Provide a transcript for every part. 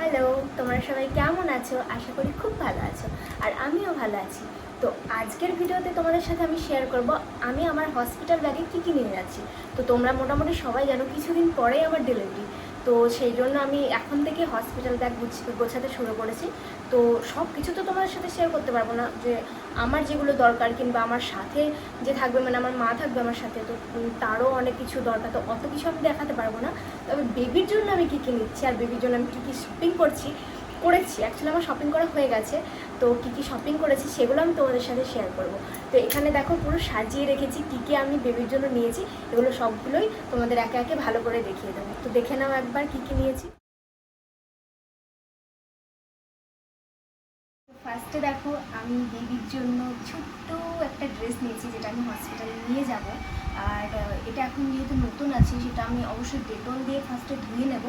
Hello, তোমরা সবাই কেমন আছো? আশা করি খুব ভালো আছো আর আমিও ভালো আছি। তো আজকের ভিডিওতে তোমাদের সাথে আমি শেয়ার করব আমি আমার হসপিটাল ব্যাগে কী কী নিয়ে যাচ্ছি। তো তোমরা মোটামুটি সবাই জানো কিছুদিন পরেই আমার ডেলিভারি, তো সেই জন্য আমি এখন থেকে হসপিটাল ব্যাগ গোছাতে শুরু করেছি। তো সব কিছু তো তোমাদের সাথে শেয়ার করতে পারবো না, যে আমার যেগুলো দরকার কিংবা আমার সাথে যে থাকবে, মানে আমার মা থাকবে আমার সাথে, তো তারও অনেক কিছু দরকার, তো অত কিছু আমি দেখাতে পারবো না। তবে বেবির জন্য আমি কী কী নিচ্ছি আর বেবির জন্য আমি কী কী শপিং করেছি অ্যাকচুয়ালি আমার শপিং করা হয়ে গেছে। তো কী কী শপিং করেছি সেগুলো আমি তোমাদের সাথে শেয়ার করব। তো এখানে দেখো পুরো সাজিয়ে রেখেছি কী কী আমি বেবির জন্য নিয়েছি, এগুলো সবগুলোই তোমাদের একে একে ভালো করে দেখিয়ে দেবো। তো দেখে নাও একবার কী কী নিয়েছি। ফার্স্টে দেখো আমি বেবির জন্য ছোট্ট একটা ড্রেস নিয়েছি, যেটা আমি হসপিটালে নিয়ে যাব। আর এটা এখন যেহেতু নতুন আছে, সেটা আমি অবশ্যই ডেটল দিয়ে ফার্স্টে ধুয়ে নেব,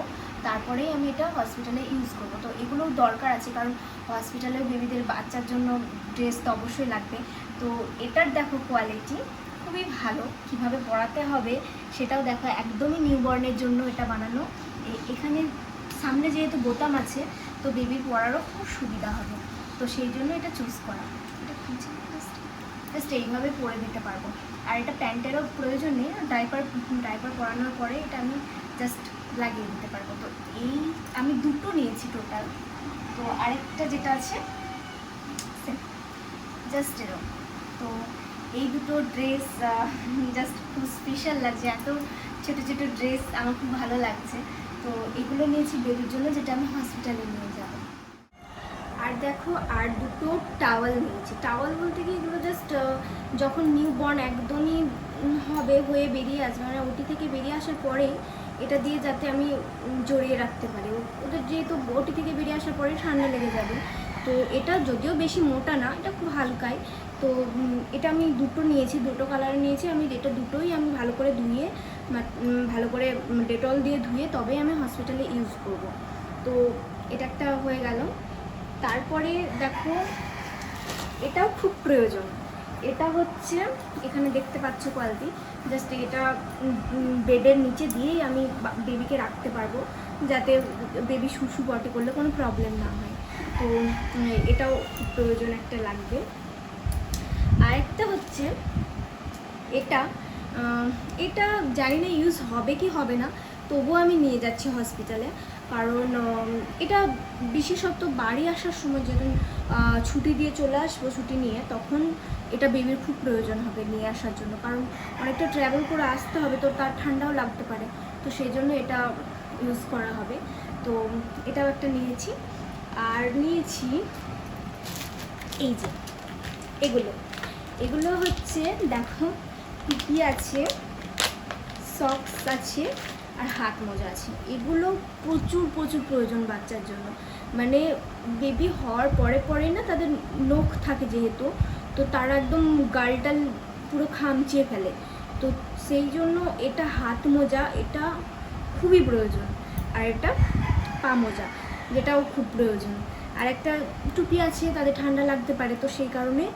তারপরেই আমি এটা হসপিটালে ইউজ করব। তো এগুলোও দরকার আছে, কারণ হসপিটালে বেবিদের বাচ্চার জন্য ড্রেস তো অবশ্যই লাগবে। তো এটার দেখো কোয়ালিটি খুবই ভালো, কিভাবে পরাতে হবে সেটাও দেখো, একদমই নিউবর্নের জন্য এটা বানানো। এখানে সামনে যেহেতু বোতাম আছে, তো বেবির পরারও খুব সুবিধা হবে, তো সেই জন্য এটা চুজ করা। এটা খুঁজে জাস্ট এইভাবে পরে দিতে পারবো। আর এটা প্যান্টেরও প্রয়োজন নেই, ডাইপার পরানোর পরে এটা আমি জাস্ট লাগিয়ে দিতে পারবো। তো এই আমি দুটো নিয়েছি টোটাল। তো আরেকটা যেটা আছে জাস্ট এরকম। তো এই দুটো ড্রেস জাস্ট খুব স্পেশাল লাগছে, এত ছোটো ছোটো ড্রেস আমার খুব ভালো লাগছে। তো এগুলো নিয়েছি বেবির জন্য, যেটা আমি হসপিটালে নিয়ে যাবো। আর দেখো আর দুটো টাওয়াল নিয়েছি। টাওয়াল বলতে কি, এগুলো জাস্ট যখন নিউ বর্ন একদমই হয়ে বেরিয়ে আসবে, মানে ওটি থেকে বেরিয়ে আসার পরেই এটা দিয়ে যাতে আমি জড়িয়ে রাখতে পারি। ওদের যেহেতু ওটি থেকে বেরিয়ে আসার পরে ঠান্ডা লেগে যাবে, তো এটা যদিও বেশি মোটা না, এটা খুব হালকাই। তো এটা আমি দুটো নিয়েছি, দুটো কালার নিয়েছি। আমি এটা দুটোই আমি ভালো করে ধুয়ে, ভালো করে ডেটল দিয়ে ধুয়ে তবেই আমি হসপিটালে ইউজ করব। তো এটা একটা হয়ে গেল। তারপরে দেখো এটাও খুব প্রয়োজন, এটা হচ্ছে এখানে দেখতে পাচ্ছ কোয়ালিটি, জাস্ট এটা বেডের নিচে দিয়েই আমি বেবিকে রাখতে পারবো, যাতে বেবি শুশু পটি করলে কোনো প্রবলেম না হয়। তো এটাও খুব প্রয়োজন একটা লাগবে। আরেকটা হচ্ছে এটা এটা জানি না ইউজ হবে কি হবে না, তবুও আমি নিয়ে যাচ্ছি হসপিটালে। কারণ এটা বিশেষত বাড়ি আসার সময়, যখন ছুটি দিয়ে চলে আসবো ছুটি নিয়ে, তখন এটা বেবির খুব প্রয়োজন হবে নিয়ে আসার জন্য, কারণ অনেকটা ট্রাভেল করে আসতে হবে, তো তার ঠান্ডাও লাগতে পারে। তো সেই জন্য এটা ইউজ করা হবে। তো এটাও একটা নিয়েছি। আর নিয়েছি এই যে এগুলো হচ্ছে দেখো টুপি আছে, সক্স আছে আর হাত মোজা আছে। এগুলো প্রচুর প্রচুর প্রয়োজন বাচ্চার জন্য, মানে বেবি হওয়ার পরে পরে না তাদের নখ থাকে যেহেতু, তো তারা একদম গালটাল পুরো খামচিয়ে ফেলে। তো সেই জন্য এটা হাত মোজা এটা খুবই প্রয়োজন। আর এটা পা মোজা, যেটাও খুব প্রয়োজন। আর একটা টুপি আছে, তাদের ঠান্ডা লাগতে পারে, তো সেই কারণে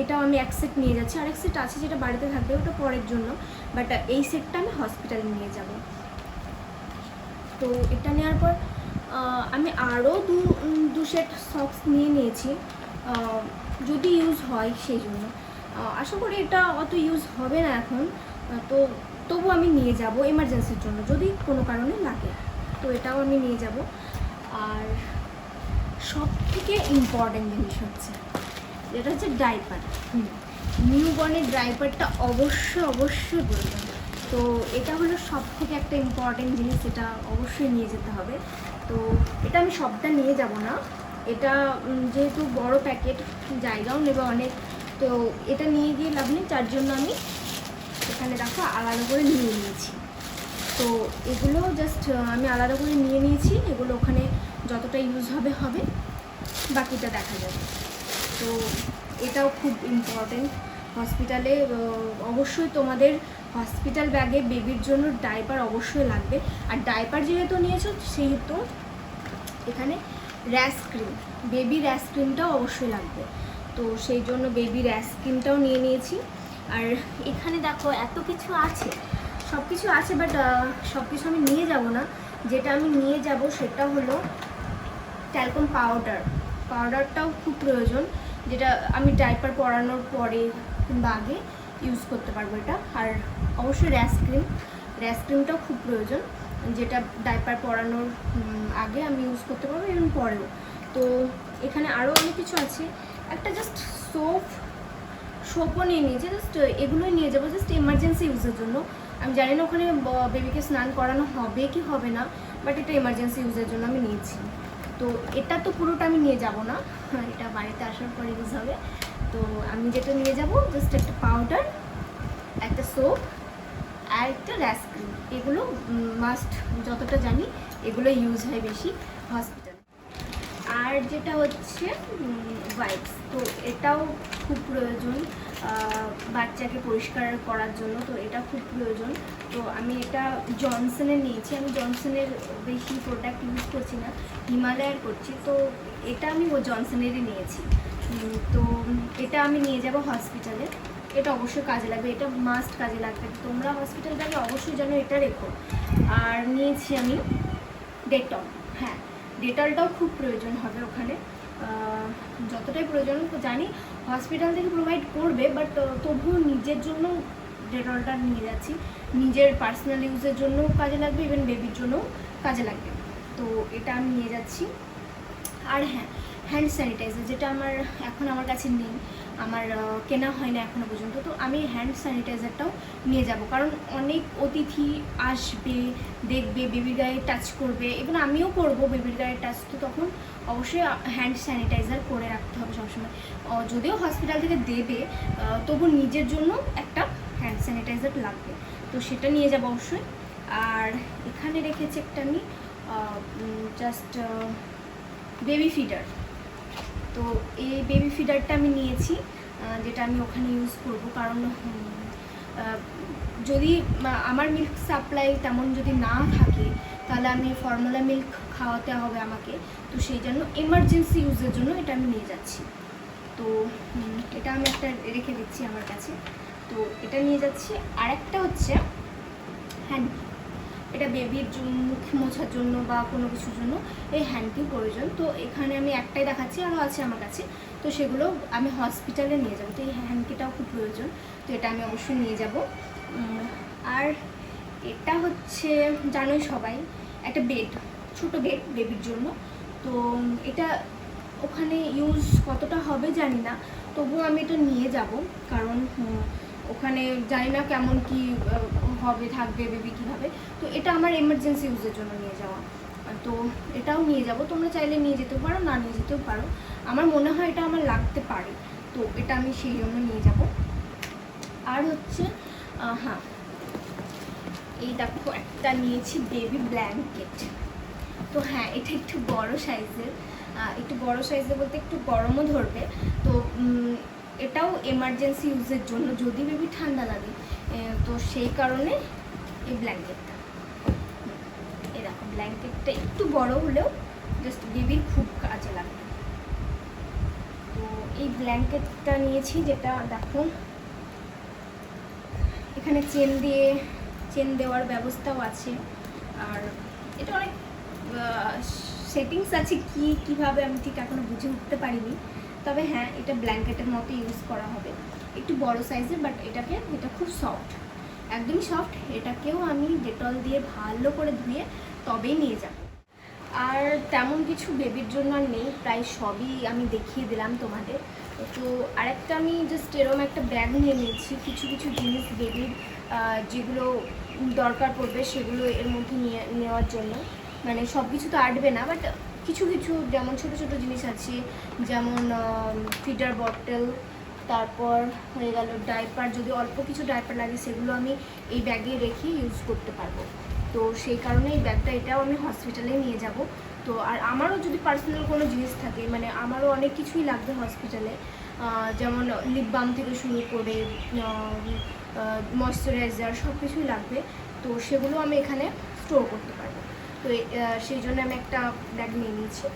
এটাও আমি এক সেট নিয়ে যাচ্ছি। আর এক সেট আছে যেটা বাড়িতে থাকবে, ওটা পরের জন্য, বাট এই সেটটা আমি হসপিটালে নিয়ে যাব। তো এটা নেওয়ার পর আমি আরও দু সেট সক্স নিয়ে নিয়েছি, যদি ইউজ হয় সেই জন্য। আশা করি এটা অত ইউজ হবে না এখন, তো তবু আমি নিয়ে যাব এমার্জেন্সির জন্য, যদি কোনো কারণে লাগে। তো এটাও আমি নিয়ে যাব। আর সব থেকে ইম্পর্টেন্ট জিনিস হচ্ছে, যেটা হচ্ছে ডাইপার। নিউ বর্নের ডাইপারটা অবশ্যই প্রয়োজন। তো এটা হলো সব থেকে একটা ইম্পর্টেন্ট জিনিস, এটা অবশ্যই নিয়ে যেতে হবে। তো এটা আমি সবটা নিয়ে যাব না, এটা যেহেতু বড় প্যাকেট, জায়গাও নেবে অনেক, তো এটা নিয়ে গিয়ে লাভ নেই, যার জন্য আমি এখানে দেখো আলাদা করে নিয়ে নিয়েছি। তো এগুলো জাস্ট আমি আলাদা করে নিয়ে নিয়েছি, এগুলো ওখানে যতটা ইউজ হবে, বাকিটা দেখা যাবে। তো এটাও খুব ইম্পর্টেন্ট হসপিটালে। অবশ্যই তোমাদের হসপিটাল ব্যাগে বেবির জন্য ডাইপার অবশ্যই লাগবে। আর ডাইপার যেহেতু নিয়েছো, সেহেতু এখানে র্যাশ ক্রিম, বেবি র্যাশ ক্রিমটাও অবশ্যই লাগবে। তো সেই জন্য বেবি র্যাশ ক্রিমটাও নিয়ে নিয়েছি। আর এখানে দেখো এত কিছু আছে, সব কিছু আছে, বাট সব কিছু আমি নিয়ে যাব না। যেটা আমি নিয়ে যাব সেটা হলো ট্যালকম পাউডারটাও খুব প্রয়োজন, যেটা আমি ডাইপার পরানোর পরে কিংবা আগে ইউজ করতে পারবো এটা। আর অবশ্যই র্যাশ ক্রিমটাও খুব প্রয়োজন, যেটা ডাইপার পরানোর আগে আমি ইউজ করতে পারবো এবং পরেও। তো এখানে আরও অনেক কিছু আছে। একটা জাস্ট সোপও নিয়ে নিয়েছি, জাস্ট এগুলোই নিয়ে যাবো জাস্ট এমার্জেন্সি ইউজের জন্য। আমি জানি না ওখানে বেবিকে স্নান করানো হবে কি হবে না, বাট এটা এমার্জেন্সি ইউজের জন্য আমি নিয়েছি। তো এটা তো পুরোটা আমি নিয়ে যাব না, এটা বাড়িতে আসার পরে ইউজ হবে। তো আমি যেটা নিয়ে যাব জাস্ট একটা পাউডার, একটা সোপ আর একটা র্যাশ ক্রিম। এগুলো মাস্ট, যতটা জানি এগুলো ইউজ হয় বেশি হসপিটালে। আর যেটা হচ্ছে ওয়াইপস, তো এটাও খুব প্রয়োজন বাচ্চাকে পরিষ্কার করার জন্য, তো এটা খুব প্রয়োজন। তো আমি এটা জনসনের নিয়েছি, আমি জনসনের বেশি প্রোডাক্ট ইউজ করছি না, হিমালয়ার করছি। তো এটা আমি জনসনেরই নিয়েছি। তো এটা আমি নিয়ে যাব হসপিটালে, এটা অবশ্যই কাজে লাগবে, এটা মাস্ট কাজে লাগবে। তোমরা হসপিটাল গেলে অবশ্যই যেন এটা রেখো। আর নিয়েছি আমি ডেটল, হ্যাঁ ডেটলটাও খুব প্রয়োজন হবে ওখানে, যতটাই প্রয়োজন জানি হসপিটাল থেকে প্রোভাইড করবে, বাট তবুও নিজের জন্য ডেটলটা নিয়ে যাচ্ছি, নিজের পার্সোনাল ইউজের জন্যও কাজে লাগবে, ইভেন বেবির জন্যও কাজে লাগবে। তো এটা আমি নিয়ে যাচ্ছি। আর হ্যাঁ, হ্যান্ড স্যানিটাইজার, যেটা আমার কাছে নেই, আমার কেনা হয় না এখনও পর্যন্ত। তো আমি হ্যান্ড স্যানিটাইজারটাও নিয়ে যাব, কারণ অনেক অতিথি আসবে, দেখবে, বেবির গায়ে টাচ করবে, এবং আমিও করবো বেবির গায়ে টাচ। তো তখন অবশ্যই হ্যান্ড স্যানিটাইজার করে রাখতে হবে সবসময়। যদিও হসপিটাল থেকে দেবে, তবু নিজের জন্য একটা হ্যান্ড স্যানিটাইজার লাগবে, তো সেটা নিয়ে যাব অবশ্যই। আর এখানে রেখেছি একটা আমি জাস্ট বেবি ফিডার। তো এই বেবি ফিডারটা আমি নিয়েছি, যেটা আমি ওখানে ইউজ করব, কারণ যদি আমার মিল্ক সাপ্লাই তেমন যদি না থাকে তাহলে আমি ফর্মুলা মিল্ক খাওয়াতে হবে আমাকে। তো সেই জন্য এমার্জেন্সি ইউজের জন্য এটা আমি নিয়ে যাচ্ছি। তো এটা আমি একটা রেখে দিচ্ছি আমার কাছে, তো এটা নিয়ে যাচ্ছি। আরেকটা হচ্ছে হ্যান্ড, এটা বেবির মুখ মোছার জন্য বা কোনো কিছুর জন্য এই হ্যান্ডকি প্রয়োজন। তো এখানে আমি একটাই দেখাচ্ছি, আরও আছে আমার কাছে, তো সেগুলো আমি হসপিটালে নিয়ে যাবো। তো এই হ্যান্ডকিটাও খুব প্রয়োজন, তো এটা আমি অবশ্যই নিয়ে যাব। আর এটা হচ্ছে জানোই সবাই, একটা বেড, ছোটো বেড বেবির জন্য। তো এটা ওখানে ইউজ কতটা হবে জানি না, তবুও আমি এটা নিয়ে যাব, কারণ ওখানে জানি না কেমন কি হবে, থাকবে বেবি কীভাবে। তো এটা আমার এমার্জেন্সি ইউজের জন্য নিয়ে যাওয়া, তো এটাও নিয়ে যাব। তোমরা চাইলে নিয়ে যেতেও পারো, না নিয়ে যেতেও পারো, আমার মনে হয় এটা আমার লাগতে পারে, তো এটা আমি সেই জন্য নিয়ে যাব। আর হচ্ছে হ্যাঁ, এই দেখো একটা নিয়েছি বেবি ব্ল্যাঙ্কেট। তো হ্যাঁ, এটা একটু বড় সাইজের বলতে একটু গরমও ধরবে। তো এটাও এমার্জেন্সি ইউজের জন্য, যদি বেবি ঠান্ডা লাগে, তো সেই কারণে এই ব্ল্যাঙ্কেটটা, এরকম ব্ল্যাঙ্কেটটা একটু বড় হলেও জাস্ট বেবির খুব কাজে লাগবে। তো এই ব্ল্যাঙ্কেটটা নিয়েছি, যেটা দেখো এখানে চেন দেওয়ার ব্যবস্থাও আছে। আর এটা অনেক সেটিংস আছে, কীভাবে আমি ঠিক এখনও বুঝে উঠতে পারিনি। তবে হ্যাঁ, এটা ব্ল্যাঙ্কেটের মতো ইউজ করা হবে, একটু বড় সাইজের, বাট এটা খুব সফট, একদমই সফট। এটাকেও আমি ডেটল দিয়ে ভালো করে ধুয়ে তবেই নিয়ে যাব। আর তেমন কিছু বেবির জন্য আর নেই, প্রায় সবই আমি দেখিয়ে দিলাম তোমাদের। তো আরেকটা আমি জাস্ট এরকম একটা ব্যাগ নিয়ে নিয়েছি, কিছু জিনিস বেবির যেগুলো দরকার পড়বে সেগুলো এর মধ্যে নেওয়ার জন্য। মানে সব কিছু তো আটবে না, বাট কিছু যেমন ছোটো জিনিস আছে, যেমন ফিডার বটল, তারপর হয়ে গেল ডাইপার, যদি অল্প কিছু ডাইপার লাগে সেগুলো আমি এই ব্যাগে রেখে ইউজ করতে পারবো। তো সেই কারণে এই ব্যাগটা, এটাও আমি হসপিটালে নিয়ে যাব। তো আর আমারও যদি পার্সোনাল কোনো জিনিস থাকে, মানে আমারও অনেক কিছুই লাগবে হসপিটালে, যেমন লিপ বাম থেকে শুরু করে ময়শ্চারাইজার, সব কিছুই লাগবে। তো সেগুলো আমি এখানে স্টোর করতে পারবো। তো সেই জন্য আমি একটা ব্যাগ নিয়ে নিয়েছি।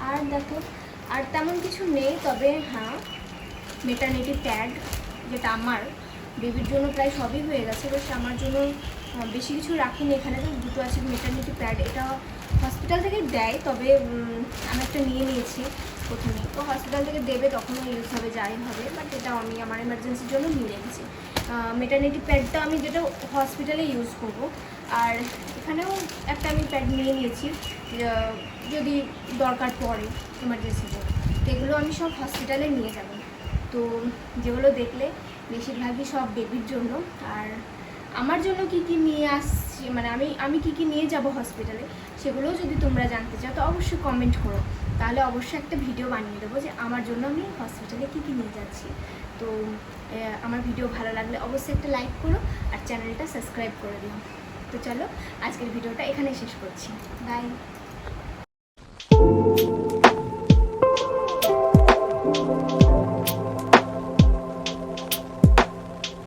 আর দেখো আর তেমন কিছু নেই, তবে হ্যাঁ মেটার্নিটি প্যাড, যেটা আমার বেবির জন্য প্রায় সবই হয়ে গেছে, বেশ আমার জন্য বেশি কিছু রাখিনি এখানে। তো দুটো আছে মেটার্নিটি প্যাড, এটা হসপিটাল থেকে দেয়, তবে আমি একটা নিয়ে নিয়েছি প্রথমে। তো হসপিটাল থেকে দেবে তখনও ইউজ হবে, যাই হবে, বাট এটা আমি আমার এমার্জেন্সির জন্য নিয়ে রেখেছি। মেটার্নিটি প্যাডটা আমি যেটা হসপিটালে ইউজ করব, আর এখানেও একটা আমি প্যাড নিয়ে নিয়েছি যদি দরকার পড়ে এমার্জেন্সিতে। তো এগুলো আমি সব হসপিটালে নিয়ে যাব। তো যেগুলো দেখলে বেশিরভাগই সব বেবির জন্য। আর আমার জন্য কি কি নিয়ে আসছি, মানে আমি কি কি নিয়ে যাব হসপিটালে, সেগুলোও যদি তোমরা জানতে চাও তো অবশ্যই কমেন্ট করো, তাহলে অবশ্যই একটা ভিডিও বানিয়ে দেবো যে আমার জন্য আমি হসপিটালে কি কি নিয়ে যাচ্ছি। তো আমার ভিডিও ভালো লাগলে অবশ্যই একটা লাইক করো আর চ্যানেলটা সাবস্ক্রাইব করে দিও। তো চলো আজকের ভিডিওটা এখানে শেষ করছি। বাই।